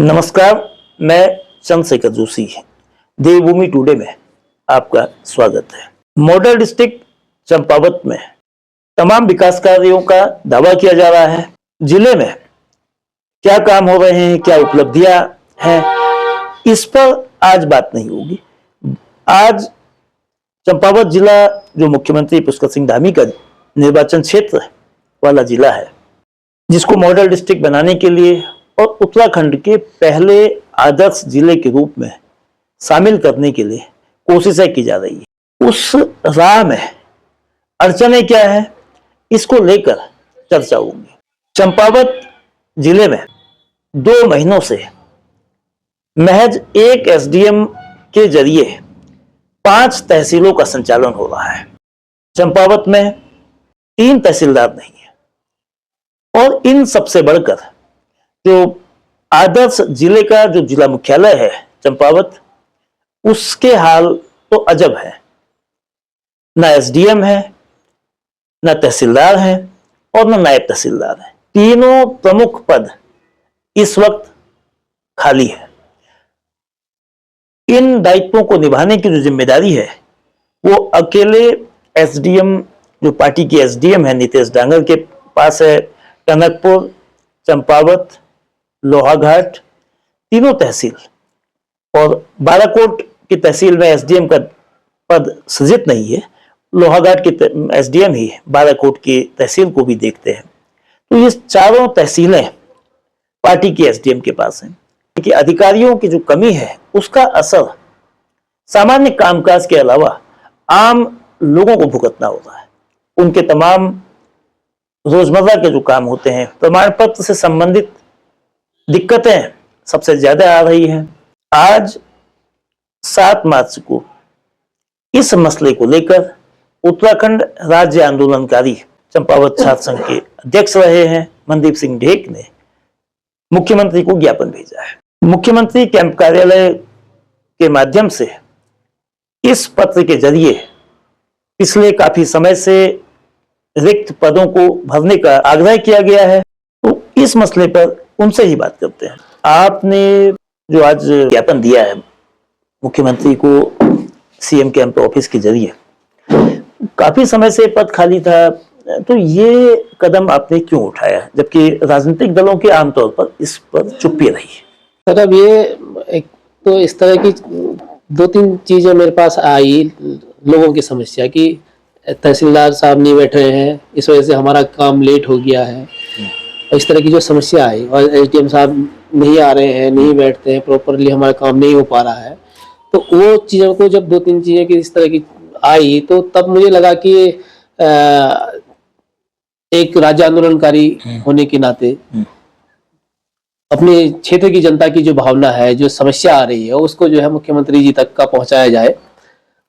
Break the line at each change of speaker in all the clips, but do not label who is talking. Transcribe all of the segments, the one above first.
नमस्कार, मैं चंद्रशेखर जोशी देवभूमि टुडे में आपका स्वागत है। मॉडल डिस्ट्रिक्ट चंपावत में तमाम विकास कार्यों का दावा किया जा रहा है। जिले में क्या काम हो रहे हैं, क्या उपलब्धियां हैं, इस पर आज बात नहीं होगी। आज चंपावत जिला जो मुख्यमंत्री पुष्कर सिंह धामी का निर्वाचन क्षेत्र वाला जिला है, जिसको मॉडल डिस्ट्रिक्ट बनाने के लिए और उत्तराखंड के पहले आदर्श जिले के रूप में शामिल करने के लिए कोशिशें की जा रही है। उस राह में अड़चनें क्या है, इसको लेकर चर्चा होगी। चंपावत जिले में 2 महीनों से महज एक एसडीएम के जरिए 5 तहसीलों का संचालन हो रहा है। चंपावत में 3 तहसीलदार नहीं है और इन सबसे बढ़कर जो आदर्श जिले का जो जिला मुख्यालय है चंपावत, उसके हाल तो अजब है। ना एसडीएम है, ना तहसीलदार है और ना नायब तहसीलदार है। तीनों प्रमुख पद इस वक्त खाली है। इन दायित्वों को निभाने की जो जिम्मेदारी है वो अकेले एसडीएम, जो पार्टी की एसडीएम है नितेश डांगर के पास है। टनकपुर, चंपावत, लोहाघाट, तीनों तहसील और बालाकोट की तहसील में एसडीएम का पद सृजित नहीं है। लोहाघाट की एसडीएम ही बालाकोट की तहसील को भी देखते हैं। तो ये चारों तहसीलें पार्टी की एसडीएम के पास हैं। कि अधिकारियों की जो कमी है उसका असर सामान्य कामकाज के अलावा आम लोगों को भुगतना होता है। उनके तमाम रोजमर्रा के जो काम होते हैं, प्रमाण पत्र से संबंधित दिक्कतें सबसे ज्यादा आ रही हैं। आज 7 मार्च को इस मसले को लेकर उत्तराखंड राज्य आंदोलनकारी चंपावत छात्र संघ के अध्यक्ष रहे हैं मनदीप सिंह ढेक ने मुख्यमंत्री को ज्ञापन भेजा है। मुख्यमंत्री कैंप कार्यालय के माध्यम से इस पत्र के जरिए पिछले काफी समय से रिक्त पदों को भरने का आग्रह किया गया है। तो इस मसले पर उनसे ही बात करते हैं। आपने जो आज ज्ञापन दिया है मुख्यमंत्री को सीएम कैंप ऑफिस के जरिए, काफी समय से पद खाली था, तो ये कदम आपने क्यों उठाया, जबकि राजनीतिक दलों के आमतौर पर इस पर चुप्पी रही है?
मतलब ये एक तो इस तरह की 2-3 चीजें मेरे पास आई। लोगों की समस्या कि तहसीलदार साहब नहीं बैठ रहे हैं, इस वजह से हमारा काम लेट हो गया है, इस तरह की जो समस्या आई। और एसडीएम साहब नहीं आ रहे हैं, नहीं बैठते हैं, प्रॉपरली हमारा काम नहीं हो पा रहा है। तो वो चीज़ों को जब 2-3 चीज़ें की इस तरह की आई तो तब मुझे लगा कि एक राज्य आंदोलनकारी होने के नाते अपने क्षेत्र की जनता की जो भावना है, जो समस्या आ रही है, उसको जो है मुख्यमंत्री जी तक का पहुंचाया जाए।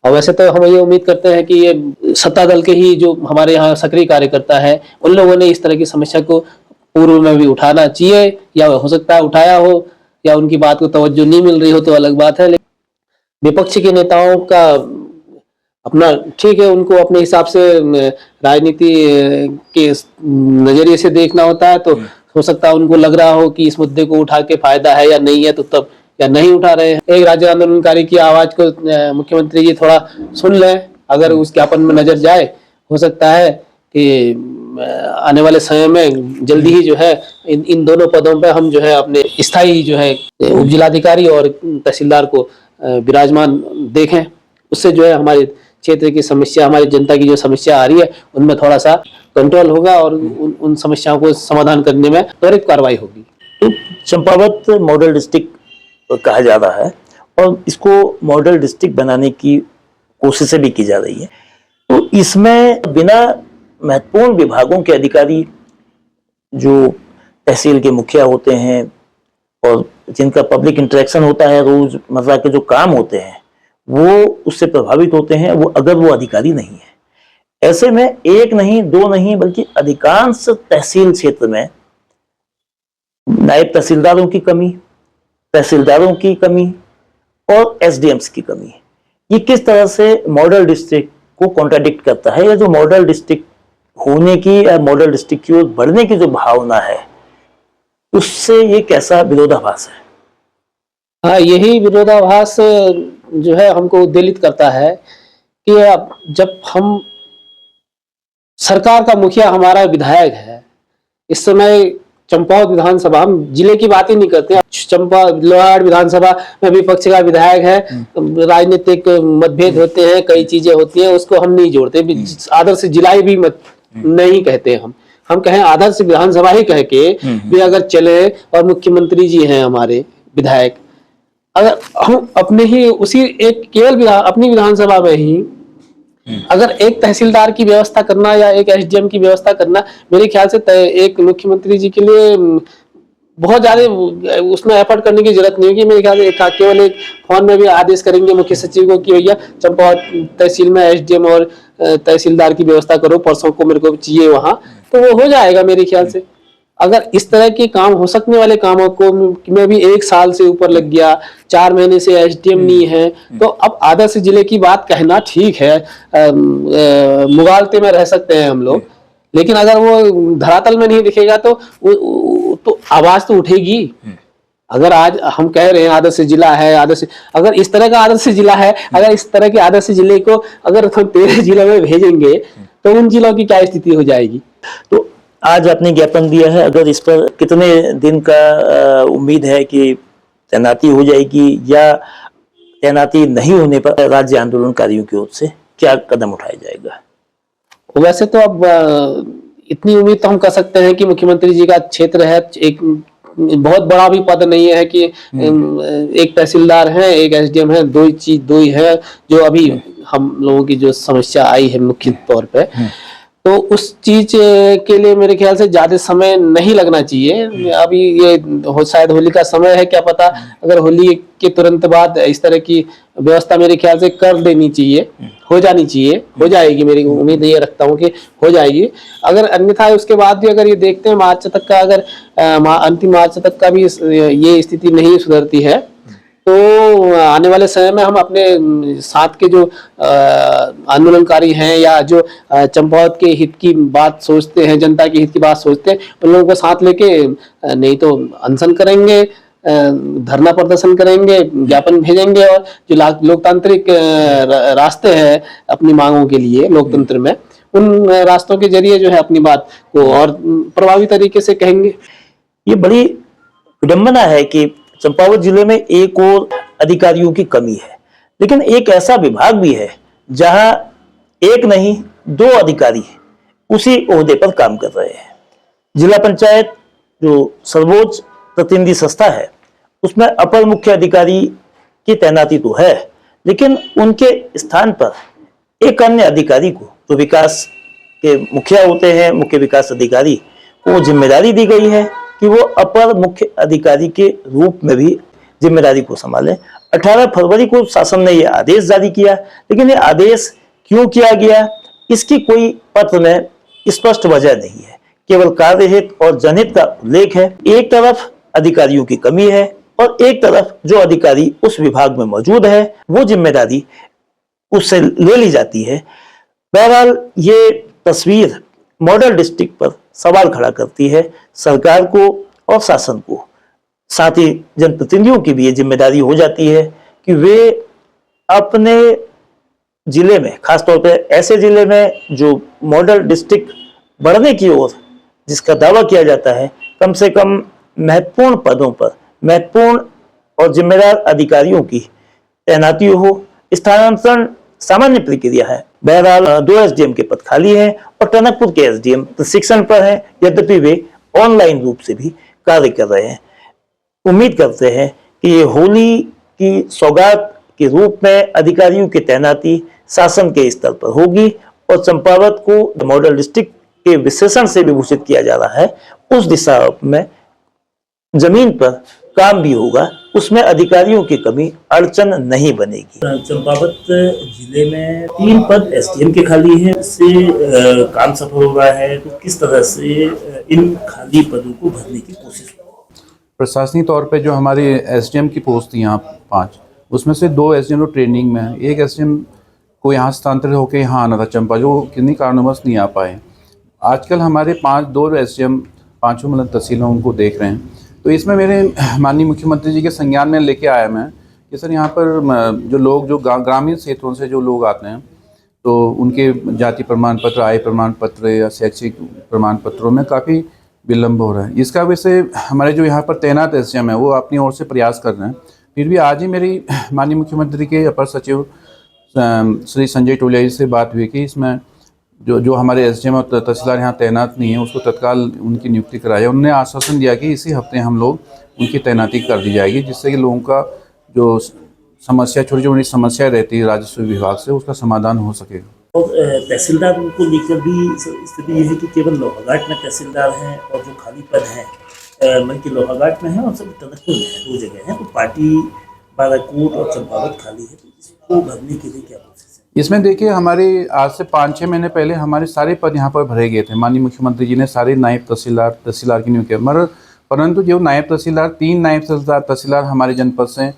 और वैसे तो हम ये उम्मीद करते हैं कि ये सत्ता दल के ही जो हमारे यहाँ सक्रिय कार्यकर्ता है, उन लोगों ने इस तरह की समस्या को पूर्व में भी उठाना चाहिए, या हो सकता है उठाया हो, या उनकी बात को तवज्जो नहीं मिल रही हो तो अलग बात है। लेकिन विपक्ष के नेताओं का अपना ठीक है, उनको अपने हिसाब से राजनीति के नजरिए से देखना होता है। तो हो सकता है उनको लग रहा हो कि इस मुद्दे को उठा के फायदा है या नहीं है, तो तब या नहीं उठा रहे हैं। एक राज्य आंदोलनकारी की आवाज को मुख्यमंत्री जी थोड़ा सुन लें, अगर उस ज्ञापन में नजर जाए, हो सकता है कि आने वाले समय में जल्दी ही जो है इन दोनों पदों पे हम जो है अपने स्थायी जो है उप जिलाधिकारी और तहसीलदार को विराजमान देखें। उससे जो है हमारे क्षेत्र की समस्या, हमारी जनता की जो समस्या आ रही है, उनमें थोड़ा सा कंट्रोल होगा और उन समस्याओं को समाधान करने में त्वरित कार्रवाई होगी।
तो चंपावत मॉडल डिस्ट्रिक्ट कहा जा रहा है और इसको मॉडल डिस्ट्रिक्ट बनाने की कोशिशें भी की जा रही है। तो इसमें बिना महत्वपूर्ण विभागों के अधिकारी, जो तहसील के मुखिया होते हैं और जिनका पब्लिक इंटरेक्शन होता है, रोजमर्रा के जो काम होते हैं वो उससे प्रभावित होते हैं, वो अगर वो अधिकारी नहीं है, ऐसे में 1 नहीं 2 नहीं बल्कि अधिकांश तहसील क्षेत्र में नायब तहसीलदारों की कमी, तहसीलदारों की कमी और एसडीएम्स की कमी, ये किस तरह से मॉडल डिस्ट्रिक्ट को कॉन्ट्राडिक्ट करता है, या जो मॉडल डिस्ट्रिक्ट होने की या मॉडल डिस्ट्रिक्ट की ओर बढ़ने की जो भावना है, उससे ये कैसा विरोधाभास है?
हाँ, यही विरोधाभास जो है हमको उद्वेलित करता है कि अब जब हम सरकार का मुखिया हमारा विधायक है, इस समय चंपावत विधानसभा, हम जिले की बात ही नहीं करते, चंपा लोहागढ़ विधानसभा में विपक्ष का विधायक है, राजनीतिक मतभेद होते हैं, कई चीजें होती हैं, उसको हम नहीं जोड़ते, आदर्श जिला भी मत नहीं कहते हम कहें आदर्श विधानसभा ही कह के भी अगर चले, और मुख्यमंत्री जी हैं हमारे विधायक, अगर हम अपने ही उसी एक केवल अपनी विधानसभा में ही अगर एक तहसीलदार की व्यवस्था करना या एक एसडीएम की व्यवस्था करना, मेरे ख्याल से एक मुख्यमंत्री जी के लिए बहुत ज्यादा उसमें एफर्ट करने की जरूरत नहीं होगी। मेरे ख्याल से केवल एक फोन में भी आदेश करेंगे मुख्य सचिव को कि भैया चंपावत तहसील में एसडीएम और तहसीलदार की व्यवस्था करो, परसों को मेरे को चाहिए वहां, तो वो हो जाएगा मेरे ख्याल से। अगर इस तरह के काम हो सकने वाले कामों को में भी 1 साल से ऊपर लग गया, 4 महीने से एसडीएम नहीं है, तो अब आदर्श जिले की बात कहना ठीक है, मुगालते में रह सकते हैं हम लोग, लेकिन अगर वो धरातल में नहीं दिखेगा तो आवाज तो उठेगी। अगर आज हम कह रहे हैं आदर्श जिला है, अगर इस तरह का आदर्श जिला है, अगर इस तरह के आदर्श जिले को अगर हम 13 जिलों में भेजेंगे तो उन जिलों की क्या स्थिति हो जाएगी।
तो आज आपने ज्ञापन दिया है, अगर इस पर कितने दिन का उम्मीद है कि तैनाती हो जाएगी, या तैनाती नहीं होने पर राज्य आंदोलनकारियों की ओर से क्या कदम उठाया जाएगा?
वैसे तो अब इतनी उम्मीद तो हम कर सकते हैं कि मुख्यमंत्री जी का क्षेत्र है, एक बहुत बड़ा भी पद नहीं है कि एक तहसीलदार है, एक एसडीएम है, दो ही है जो अभी हम लोगों की जो समस्या आई है मुख्य तौर पे, तो उस चीज के लिए मेरे ख्याल से ज्यादा समय नहीं लगना चाहिए। अभी ये शायद होली का समय है, क्या पता अगर होली के तुरंत बाद इस तरह की व्यवस्था मेरे ख्याल से कर देनी चाहिए, हो जानी चाहिए, हो जाएगी, मेरी उम्मीद ये रखता हूँ कि हो जाएगी। अगर अन्यथा उसके बाद भी अगर ये देखते हैं मार्च तक का, अगर अंतिम मार्च तक का भी ये स्थिति नहीं सुधरती है, तो आने वाले समय में हम अपने साथ के जो आंदोलनकारी हैं या जो चंपावत के हित की बात सोचते हैं, जनता के हित की बात सोचते हैं, उन लोगों को साथ लेके नहीं तो अनशन करेंगे, धरना प्रदर्शन करेंगे, ज्ञापन भेजेंगे, और जो लोकतांत्रिक रास्ते हैं अपनी मांगों के लिए लोकतंत्र में, उन रास्तों के जरिए जो है अपनी बात को और प्रभावी तरीके से कहेंगे।
ये बड़ी विडंबना है कि चंपावत जिले में एक और अधिकारियों की कमी है, लेकिन एक ऐसा विभाग भी है जहां एक नहीं 2 अधिकारी उसी ओहदे पर काम कर रहे हैं। जिला पंचायत जो सर्वोच्च प्रतिनिधि संस्था है, उसमें अपर मुख्य अधिकारी की तैनाती तो है, लेकिन उनके स्थान पर एक अन्य अधिकारी को, जो विकास के मुखिया होते हैं, मुख्य विकास अधिकारी को जिम्मेदारी दी गई है कि वो अपर मुख्य अधिकारी के रूप में भी जिम्मेदारी को संभालें। 18 फरवरी को शासन ने यह आदेश जारी किया, लेकिन ये आदेश क्यों किया गया, इसकी कोई पत्र में स्पष्ट वजह नहीं है, केवल कार्यहित और जनहित का उल्लेख है। एक तरफ अधिकारियों की कमी है और एक तरफ जो अधिकारी उस विभाग में मौजूद है वो जिम्मेदारी उससे ले ली जाती है। बहरहाल ये तस्वीर मॉडल डिस्ट्रिक्ट पर सवाल खड़ा करती है सरकार को और शासन को, साथ ही जनप्रतिनिधियों की भी ये जिम्मेदारी हो जाती है कि वे अपने जिले में, खासतौर पर ऐसे जिले में जो मॉडल डिस्ट्रिक्ट बढ़ने की ओर जिसका दावा किया जाता है, कम से कम महत्वपूर्ण पदों पर महत्वपूर्ण और जिम्मेदार अधिकारियों की तैनाती हो। स्थानांतरण सामान्य प्रक्रिया है। बहरहाल 2 एसडीएम के पद खाली हैं और टनकपुर के एसडीएम प्रशिक्षण पर हैं, यद्यपि वे ऑनलाइन रूप से भी कार्य कर रहे हैं। उम्मीद करते हैं कि ये होली की सौगात के रूप में अधिकारियों की तैनाती शासन के स्तर पर होगी और चंपावत को मॉडल डिस्ट्रिक्ट के विशेषण से विभूषित किया जा रहा है, उस दिशा में जमीन पर काम भी होगा, उसमें अधिकारियों की कमी अड़चन नहीं बनेगी। चंपावत जिले में 3 पद एसडीएम के खाली हैं, इससे काम सफल हो रहा है, तो किस तरह से इन खाली पदों को भरने की कोशिश हो?
प्रशासनिक तौर पे जो हमारी एसडीएम की पोस्ट थी यहाँ 5, उसमें से 2 एसडीएम जो ट्रेनिंग में है, एक एसडीएम को यहाँ स्थानांतरित होकर यहाँ आना था चंपा, जो किन्हीं कारणवश नहीं आ पाए। आजकल हमारे 2 एसडीएम 5 मतलब तहसीलों को देख रहे हैं, तो इसमें मेरे माननीय मुख्यमंत्री जी के संज्ञान में लेके आया मैं कि सर यहाँ पर जो लोग जो ग्रामीण क्षेत्रों से जो लोग आते हैं तो उनके जाति प्रमाण पत्र, आय प्रमाण पत्र या शैक्षिक प्रमाण पत्रों में काफ़ी विलम्ब हो रहा है। इसका वैसे हमारे जो यहाँ पर तैनात एसडीएम है वो अपनी ओर से प्रयास कर रहे हैं। फिर भी आज ही मेरी माननीय मुख्यमंत्री के अपर सचिव श्री संजय टोलिया जी से बात हुई कि इसमें जो हमारे एसडीएम और तहसीलदार यहाँ तैनात नहीं है उसको तत्काल उनकी नियुक्ति कराई। उन्होंने आश्वासन दिया कि इसी हफ्ते हम लोग उनकी तैनाती कर दी जाएगी, जिससे कि लोगों का जो समस्या, छोटी छोटी समस्याएं रहती है राजस्व विभाग से, उसका समाधान हो सकेगा।
और तहसीलदार को लेकर भी स्थिति ये है कि केवल लोहाघाट में तहसीलदार हैं और जो खाली पद हैं मन के लोहाघाट में है और सब टनकपुर में है, 2 जगह हैं। तो पार्टी बालाकोट और चंपावत खाली है, तो इसको भरने के लिए क्या प्रोसेस है?
इसमें देखिए हमारे आज से 5-6 महीने पहले हमारे सारे पद यहाँ पर भरे गए थे। माननीय मुख्यमंत्री जी ने सारे नायब तहसीलदार की नियुक्ति किया, परंतु जो नायब तहसीलदार 3 नायब तहसीलदार हमारे जनपद से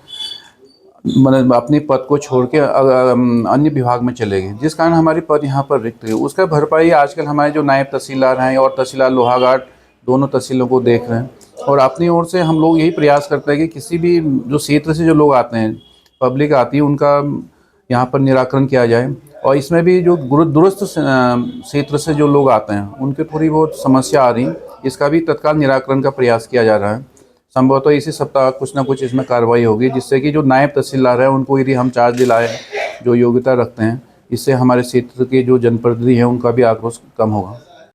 मतलब अपने पद को छोड़ के अन्य विभाग में चले गए, जिस कारण हमारे पद यहाँ पर रिक्त है। उसका भरपाई आजकल हमारे जो नायब तहसीलदार हैं और तहसीलदार लोहाघाट दोनों तहसीलों को देख रहे हैं। और अपनी ओर से हम लोग यही प्रयास करते हैं कि किसी भी जो क्षेत्र से जो लोग आते हैं, पब्लिक आती है, उनका यहाँ पर निराकरण किया जाए। और इसमें भी जो दूरस्थ क्षेत्र से जो लोग आते हैं उनके थोड़ी बहुत समस्या आ रही, इसका भी तत्काल निराकरण का प्रयास किया जा रहा है। संभवतः इसी सप्ताह कुछ ना कुछ इसमें कार्रवाई होगी, जिससे कि जो नायब तहसीलदार हैं उनको यदि हम चार्ज दिलाएं जो योग्यता रखते हैं, इससे हमारे क्षेत्र के जो जनप्रतिनिधि हैं उनका भी आक्रोश कम होगा।